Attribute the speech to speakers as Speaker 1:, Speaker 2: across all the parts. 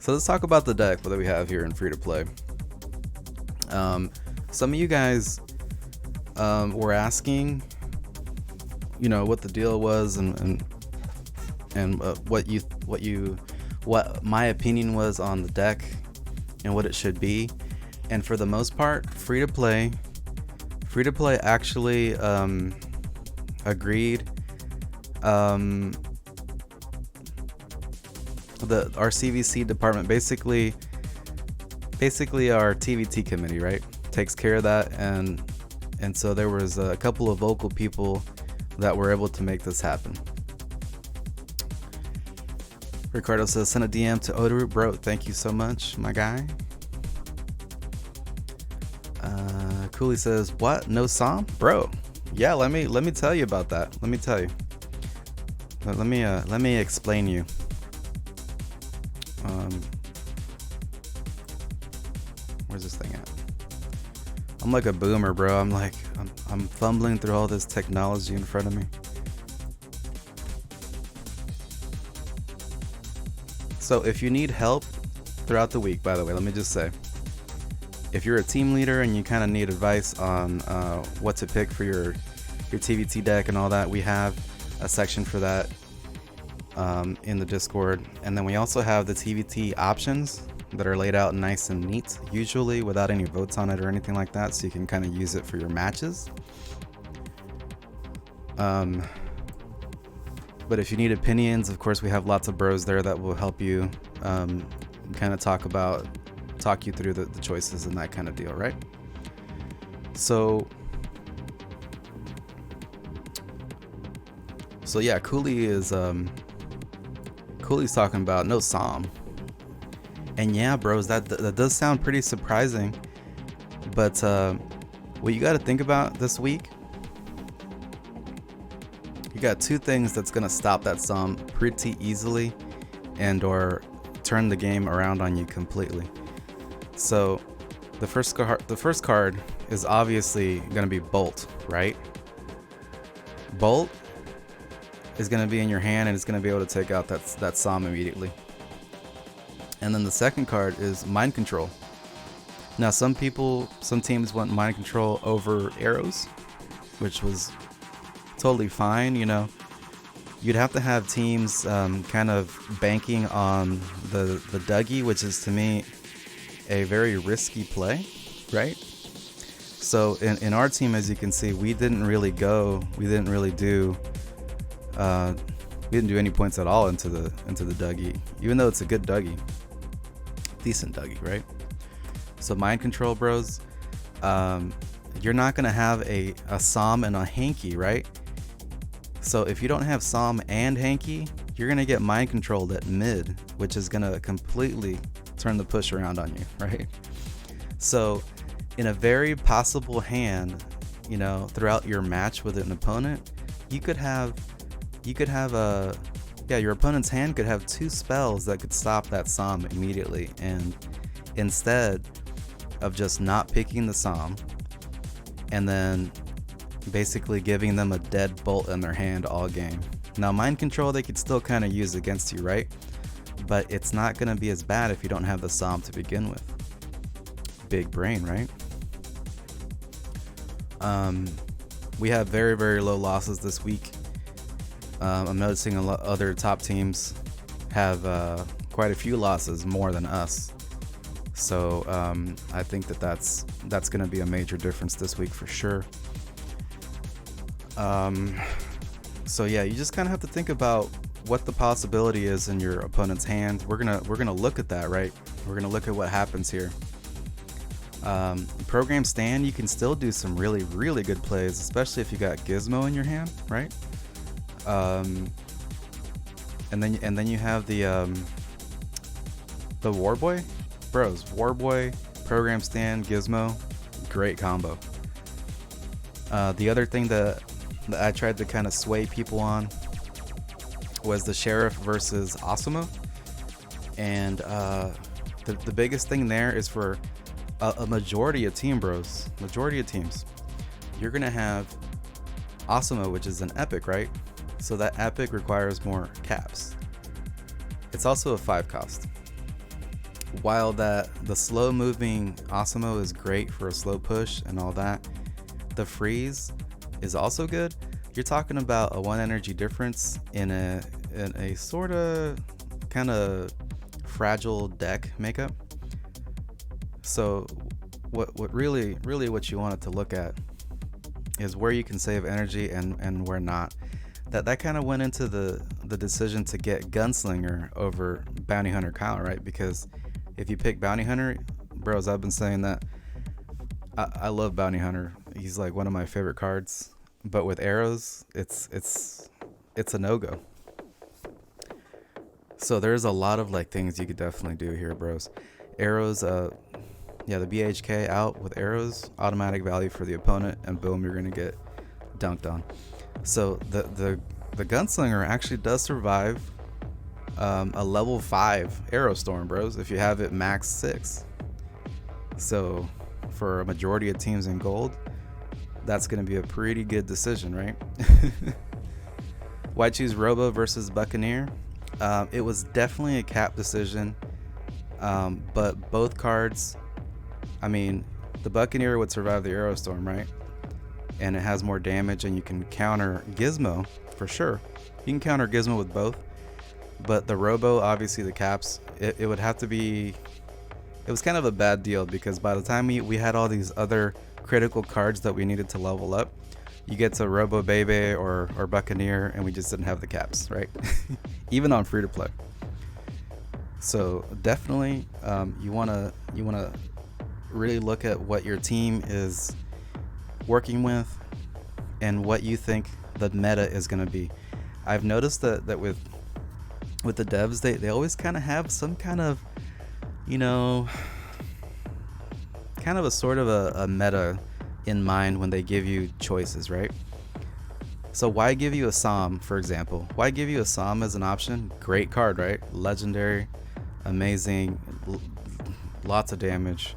Speaker 1: So let's talk about the deck that we have here in free to play. Some of you guys were asking, what the deal was and what my opinion was on the deck and what it should be. And for the most part, free to play actually agreed. Our CVC department, basically our TVT committee, right, takes care of that, and so there was a couple of vocal people that were able to make this happen. Ricardo says, send a DM to Odoru. Bro, thank you so much, my guy. Cooley says, what? No Psalm? Bro, yeah, let me tell you about that. Let me tell you. Let me explain you. Where's this thing at? I'm like a boomer, bro. I'm fumbling through all this technology in front of me. So if you need help throughout the week, by the way, let me just say, if you're a team leader and you kind of need advice on what to pick for your TVT deck and all that, we have a section for that in the Discord. And then we also have the TVT options that are laid out nice and neat, usually without any votes on it or anything like that, so you can kind of use it for your matches. But if you need opinions, of course, we have lots of bros there that will help you kind of talk you through the choices and that kind of deal, right? So yeah, Cooley's talking about no Psalm. And yeah, bros, that does sound pretty surprising. But what you got to think about this week, you got two things that's going to stop that Psalm pretty easily and or turn the game around on you completely. So the first card is obviously going to be Bolt, right? Bolt is going to be in your hand and it's going to be able to take out that Psalm immediately. And then the second card is Mind Control. Now some teams want Mind Control over arrows, which was totally fine. You'd have to have teams kind of banking on the Dougie, which is to me a very risky play, right? So in our team, as you can see, we didn't do any points at all into the Dougie, even though it's a good Dougie. Decent Dougie, right? So Mind Control, bros, you're not gonna have a Psalm and a Hanky, right? So if you don't have Psalm and Hanky, you're gonna get Mind Controlled at mid, which is gonna completely turn the push around on you, right? So in a very possible hand, throughout your match with an opponent, your opponent's hand could have two spells that could stop that Psalm immediately, and instead of just not picking the Psalm and then basically giving them a dead Bolt in their hand all game. Now Mind Control they could still kind of use against you, right? But it's not going to be as bad if you don't have the Psalm to begin with. Big brain, right? We have very, very low losses this week. I'm noticing other top teams have quite a few losses more than us. So I think that's going to be a major difference this week for sure. So yeah, you just kind of have to think about what the possibility is in your opponent's hand. We're gonna look at that, right? We're gonna look at what happens here. Program stand, you can still do some really, really good plays, especially if you got Gizmo in your hand, right? And then you have the Warboy, bros. Warboy, program stand, Gizmo, great combo. The other thing that I tried to kind of sway people on was the Sheriff versus Asuma, and the biggest thing there is for a majority of teams, you're gonna have Asuma, which is an epic, right? So that epic requires more caps. It's also a 5 cost. while the slow moving Asamo is great for a slow push and all that, the freeze is also good. You're talking about a 1 energy difference in a sort of kind of fragile deck makeup. So what really what you wanted to look at is where you can save energy and where not. That kind of went into the decision to get Gunslinger over Bounty Hunter Kyle, right? Because if you pick Bounty Hunter, bros, I've been saying that I love Bounty Hunter. He's like one of my favorite cards. But with arrows, it's a no-go. So there's a lot of like things you could definitely do here, bros. Arrows, yeah, the BHK out with arrows, automatic value for the opponent, and boom, you're gonna get dunked on. So the Gunslinger actually does survive a level 5 arrow storm, bros, if you have it max 6. So for a majority of teams in gold, that's going to be a pretty good decision, right? Why choose Robo versus Buccaneer? It was definitely a cap decision, but both cards, I mean, the Buccaneer would survive the Arrow Storm, right? And it has more damage, and you can counter Gizmo for sure. You can counter Gizmo with both, but the Robo, obviously the caps, it would have to be, it was kind of a bad deal because by the time we had all these other critical cards that we needed to level up, you get to Robo Bebe or Buccaneer, and we just didn't have the caps, right? Even on free to play. So definitely, you wanna really look at what your team is working with and what you think the meta is gonna be. I've noticed that with the devs, they always kind of have some kind of, you know, kind of a sort of a meta in mind when they give you choices, right? So why give you a Psalm, for example? Why give you a Psalm as an option? Great card, right? Legendary, amazing, lots of damage.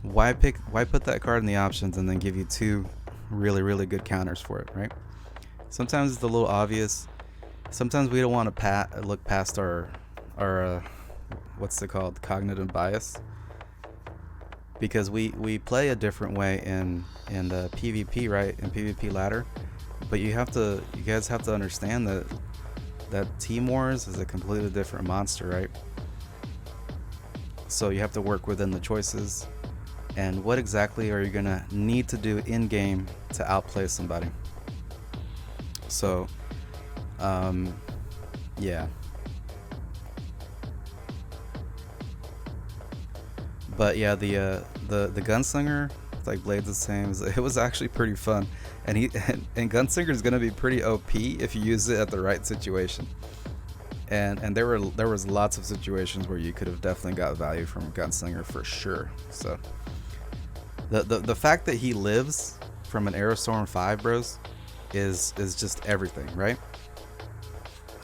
Speaker 1: Why put that card in the options and then give you 2 really good counters for it, right? Sometimes it's a little obvious. Sometimes we don't want to look past our what's it called, cognitive bias, because we play a different way in the PvP, right? In PvP ladder, but you guys have to understand that Team Wars is a completely different monster, right? So you have to work within the choices and what exactly are you gonna need to do in game to outplay somebody. So yeah. But yeah, the Gunslinger, like Blades the same, it was actually pretty fun, and Gunslinger is gonna be pretty OP if you use it at the right situation. And there was lots of situations where you could have definitely got value from Gunslinger for sure. So the fact that he lives from an Aerostorm 5, bros, is just everything, right?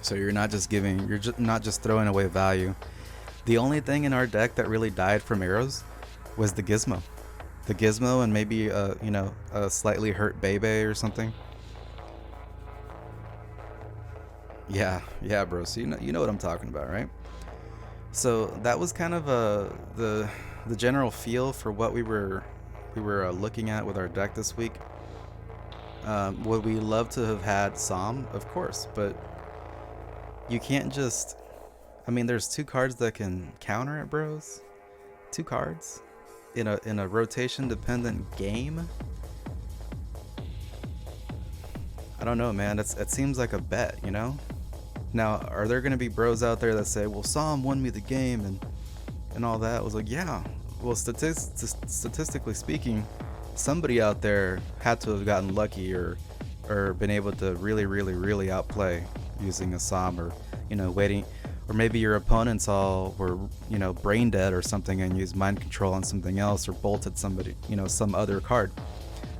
Speaker 1: So you're not just throwing away value. The only thing in our deck that really died from arrows was the Gizmo. The Gizmo and maybe a slightly hurt Bebe or something. Yeah, bro. So you know what I'm talking about, right? So that was kind of the general feel for what we were looking at with our deck this week. Would we love to have had Psalm? Of course, but you can't just, I mean, there's 2 cards that can counter it, bros. 2 cards in a rotation dependent game. I don't know, man. It seems like a bet, you know? Now, are there going to be bros out there that say, well, Psalm won me the game and all that? I was like, yeah. Well, statistically speaking, somebody out there had to have gotten lucky or been able to really outplay using a Psalm, or waiting, or maybe your opponents all were brain dead or something and used mind control on something else or bolted somebody, some other card.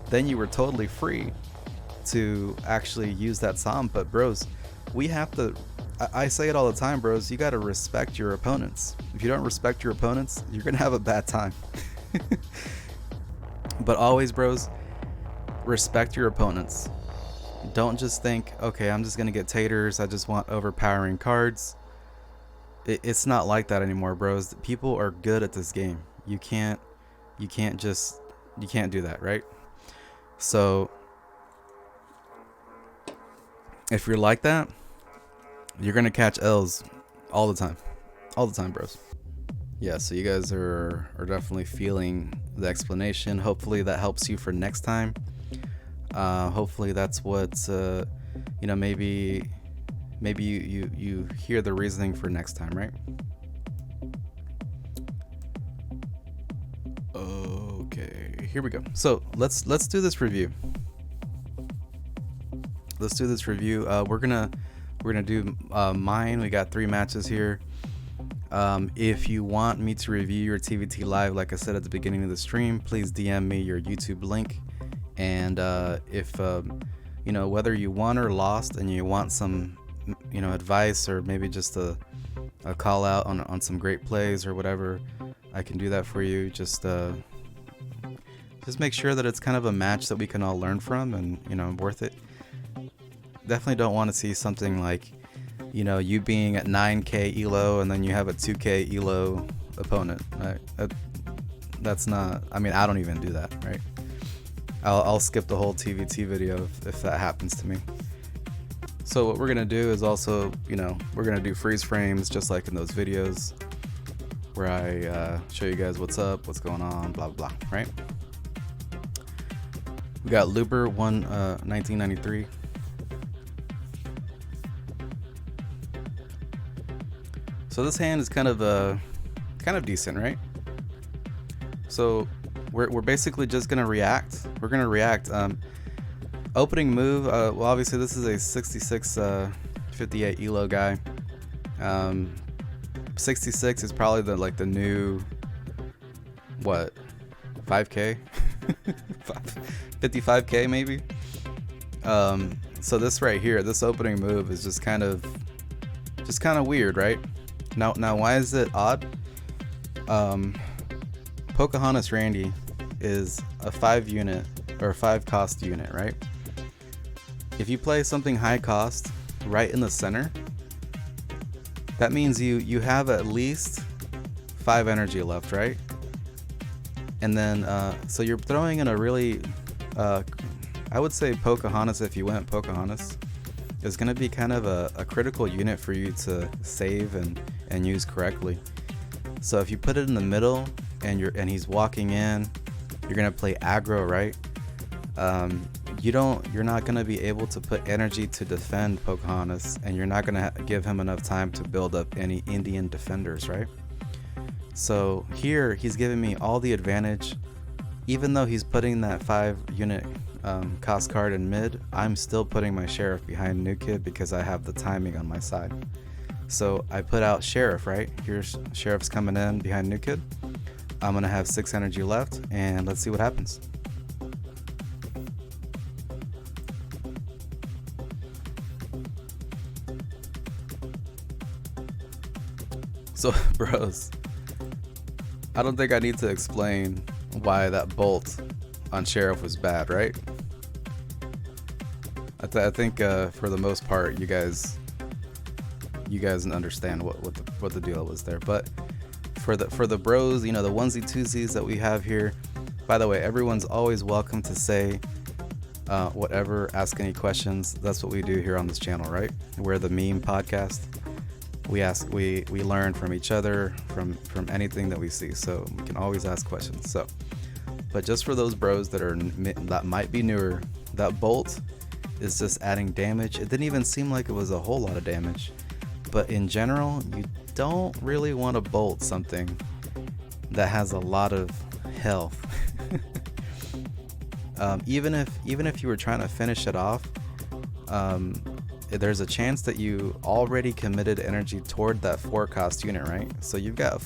Speaker 1: Then you were totally free to actually use that Psalm. But bros, we have to, I say it all the time, bros, you got to respect your opponents. If you don't respect your opponents, you're gonna have a bad time. But always, bros, respect your opponents. Don't just think, okay, I'm just gonna get taters, I just want overpowering cards. it's not like that anymore, bros. People are good at this game. You can't do that, right? So if you're like that, you're gonna catch L's all the time, bros. Yeah, so you guys are definitely feeling the explanation. Hopefully that helps you for next time. Hopefully that's what maybe you hear the reasoning for next time, right? Okay, here we go. So let's do this review. We're gonna do mine. We got 3 matches here. If you want me to review your TVT live, like I said at the beginning of the stream, please DM me your YouTube link. And if whether you won or lost and you want some advice, or maybe just a call out on some great plays or whatever, I can do that for you. Just make sure that it's kind of a match that we can all learn from, and worth it. Definitely don't want to see something like you being at 9k elo and then you have a 2k elo opponent, right? That's not, I don't even do that, right? I'll skip the whole TVT video if that happens to me. So what we're gonna do is also, we're gonna do freeze frames just like in those videos where I show you guys what's up, what's going on, blah blah blah, right? We got Luber 1993. So this hand is kind of decent, right? So we're basically just gonna react. We're gonna react. Opening move. Well, obviously this is a 66 58 elo guy. 66 is probably the new 5k 55k maybe. So this right here, this opening move is just kind of weird, right? Now why is it odd? Pocahontas Randy is a 5 unit or 5 cost unit, right? If you play something high cost right in the center, that means you have at least 5 energy left, right? And then so you're throwing in a really I would say Pocahontas, if you went Pocahontas, is going to be kind of a critical unit for you to save and use correctly. So if you put it in the middle and he's walking in, you're going to play aggro, right? You're not going to be able to put energy to defend Pocahontas, and you're not going to give him enough time to build up any Indian defenders, right? So here he's giving me all the advantage. Even though he's putting that 5 unit cost card in mid, I'm still putting my Sheriff behind New Kid because I have the timing on my side. So I put out Sheriff, right? Here's Sheriff's coming in behind New Kid. I'm gonna have 6 energy left, and let's see what happens. So bros, I don't think I need to explain why that bolt on Sheriff was bad, right? I think for the most part you guys understand what the deal was there. But for the bros, the onesie twosies that we have here, by the way, everyone's always welcome to say whatever, ask any questions. That's what we do here on this channel, right? We're the meme podcast. We learn from each other, from anything that we see, so we can always ask questions. So, but just for those bros that might be newer, that bolt is just adding damage. It didn't even seem like it was a whole lot of damage, but in general, you don't really want to bolt something that has a lot of health. Even if you were trying to finish it off, there's a chance that you already committed energy toward that 4 cost unit, right? So you've got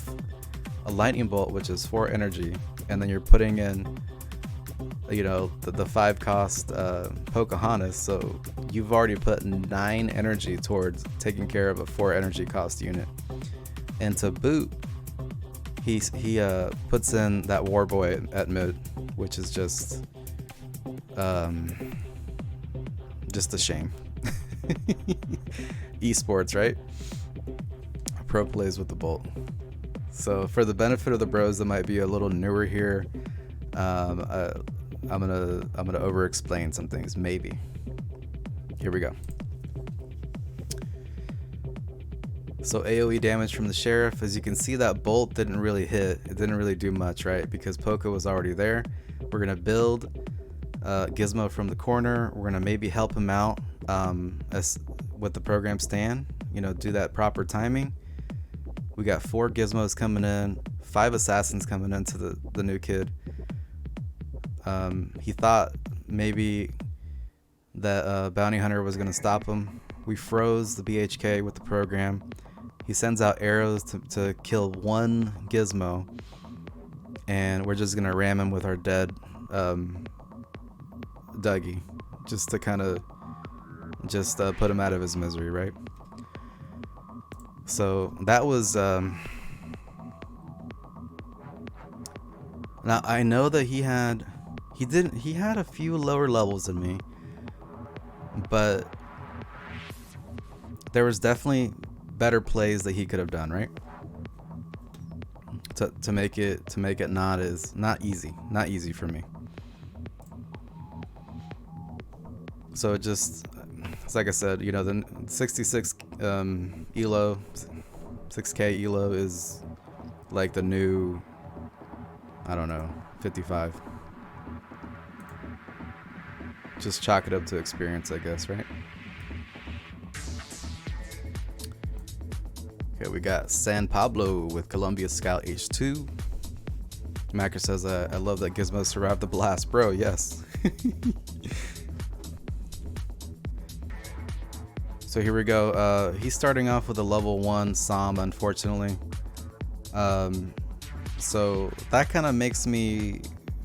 Speaker 1: a lightning bolt, which is 4 energy, and then you're putting in the 5 cost Pocahontas, so you've already put 9 energy towards taking care of a 4 energy cost unit. And to boot, he puts in that war boy at mid, which is just a shame. Esports, right? pro plays with the bolt. So for the benefit of the bros that might be a little newer here, I'm gonna over explain some things, maybe. Here we go. So AoE damage from the sheriff, as you can see, that bolt didn't really hit. It didn't really do much, right? Because Poco was already there. We're gonna build Gizmo from the corner. We're gonna maybe help him out as with the program stand, you know, do that proper timing. We got 4 Gizmos coming in, 5 assassins coming into the new kid. He thought maybe that bounty hunter was gonna stop him. We froze the BHK with the program. He sends out arrows to kill 1 Gizmo, and we're just gonna ram him with our dead Dougie, just to kind of put him out of his misery, right? So that was now I know that he had a few lower levels than me, but there was definitely better plays that he could have done, right? To make it not easy for me. So it's like I said, you know, the 66 elo, 6k elo is like the new, I don't know, 55. Just chalk it up to experience, I guess, right? Okay, we got San Pablo with Columbia Scout H2. Macker says, I love that Gizmo survived the blast. Bro, yes. So here we go. He's starting off with a level 1 Som, unfortunately. So that kind of makes me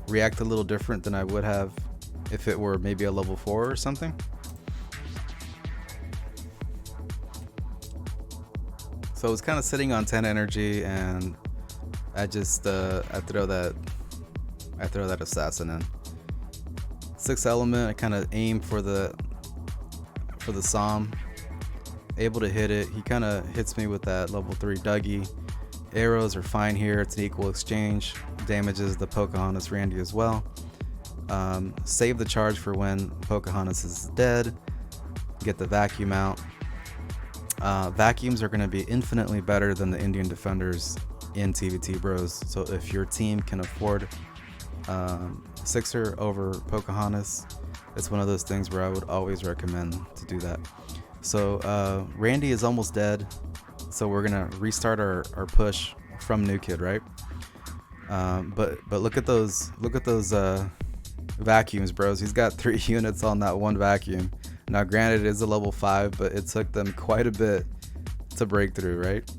Speaker 1: react a little different than I would have if it were maybe a level 4 or something. So it's kind of sitting on 10 energy, and I just I throw that assassin in. 6 element, I kind of aim for the Som. Able to hit it. He kind of hits me with that level 3 Dougie. Arrows are fine here. It's an equal exchange. Damages the Pocahontas Randy as well. Save the charge for when Pocahontas is dead. Get the vacuum out. Vacuums are going to be infinitely better than the Indian defenders in TVT Bros. So if your team can afford Sixer over Pocahontas, it's one of those things where I would always recommend to do that. So Randy is almost dead, so we're gonna restart our push from new kid, right? But look at those vacuums, bros. He's got 3 units on that 1 vacuum. Now granted, it is a level 5, but it took them quite a bit to break through, right?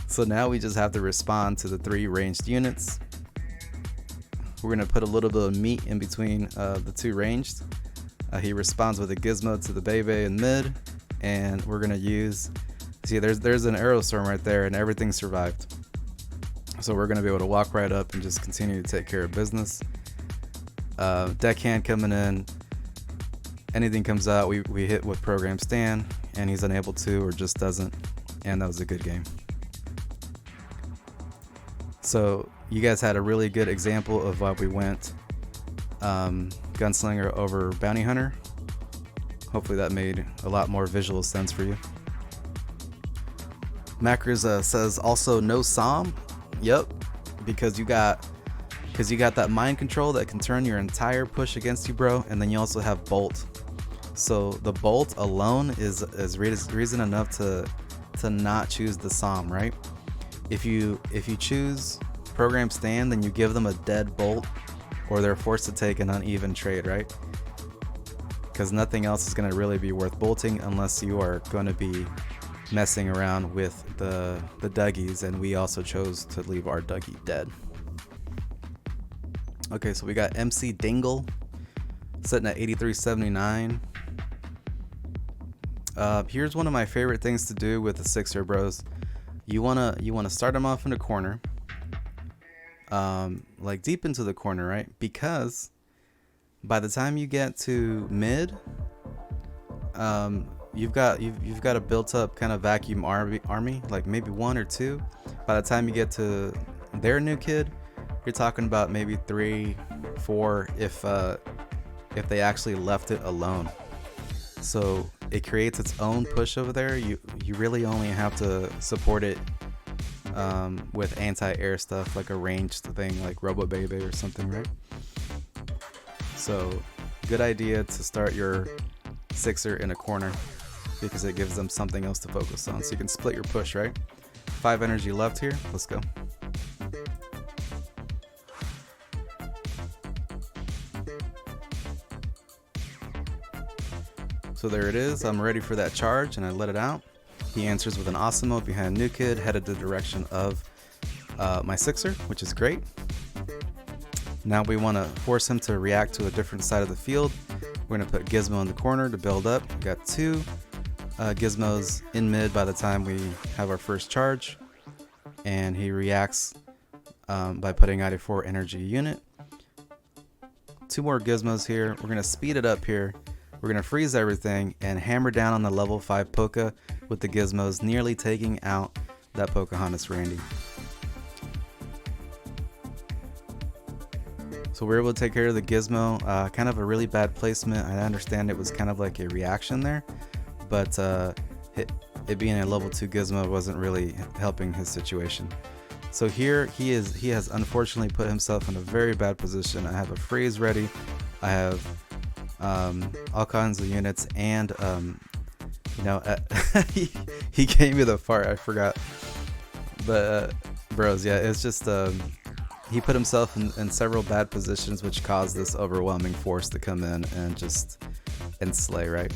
Speaker 1: So now we just have to respond to the 3 ranged units. We're gonna put a little bit of meat in between the 2 ranged. He responds with a Gizmo to the Bebe in mid, and we're gonna use, see, there's an arrow storm right there, and everything survived. So we're gonna be able to walk right up and just continue to take care of business. Deckhand coming in, anything comes out, we hit with program stand, and he's unable to or just doesn't, and that was a good game. So you guys had a really good example of why we went Gunslinger over Bounty Hunter. Hopefully that made a lot more visual sense for you. Macros says also no Som. Yep, because you got that mind control that can turn your entire push against you, bro, and then you also have Bolt. So the Bolt alone is reason enough to not choose the Som, right? If you choose program stand, then you give them a dead Bolt, or they're forced to take an uneven trade, right? Because nothing else is going to really be worth bolting unless you are going to be messing around with the Dougies, and we also chose to leave our Dougie dead. Okay, so we got MC Dingle sitting at 8379. Here's one of my favorite things to do with the Sixer bros. You wanna start them off in the corner, like deep into the corner, right? Because by the time you get to mid, you've got a built up kind of vacuum army, like maybe one or two. By the time you get to their new kid, you're talking about maybe 3, 4 if they actually left it alone. So it creates its own push over there. You really only have to support it with anti-air stuff, like a ranged thing like Robo Baby or something, right? So good idea to start your sixer in a corner because it gives them something else to focus on. So you can split your push, right? 5 energy left here. Let's go. So there it is. I'm ready for that charge, and I let it out. He answers with an Awesemo behind New Kid, headed the direction of my sixer, which is great. Now we want to force him to react to a different side of the field. We're going to put Gizmo in the corner to build up. We got 2 Gizmos in mid by the time we have our first charge, and he reacts by putting out a 4 energy unit. 2 more Gizmos here. We're going to speed it up here. We're going to freeze everything and hammer down on the level 5 Poke with the Gizmos, nearly taking out that Pocahontas Randy. So we're able to take care of the Gizmo. Kind of a really bad placement. I understand it was kind of like a reaction there, but it being a level 2 Gizmo wasn't really helping his situation. So here he has unfortunately put himself in a very bad position. I have a freeze ready. I have all kinds of units, and he gave me the fart. I forgot, but bros, yeah, it's just he put himself in several bad positions, which caused this overwhelming force to come in and slay, right?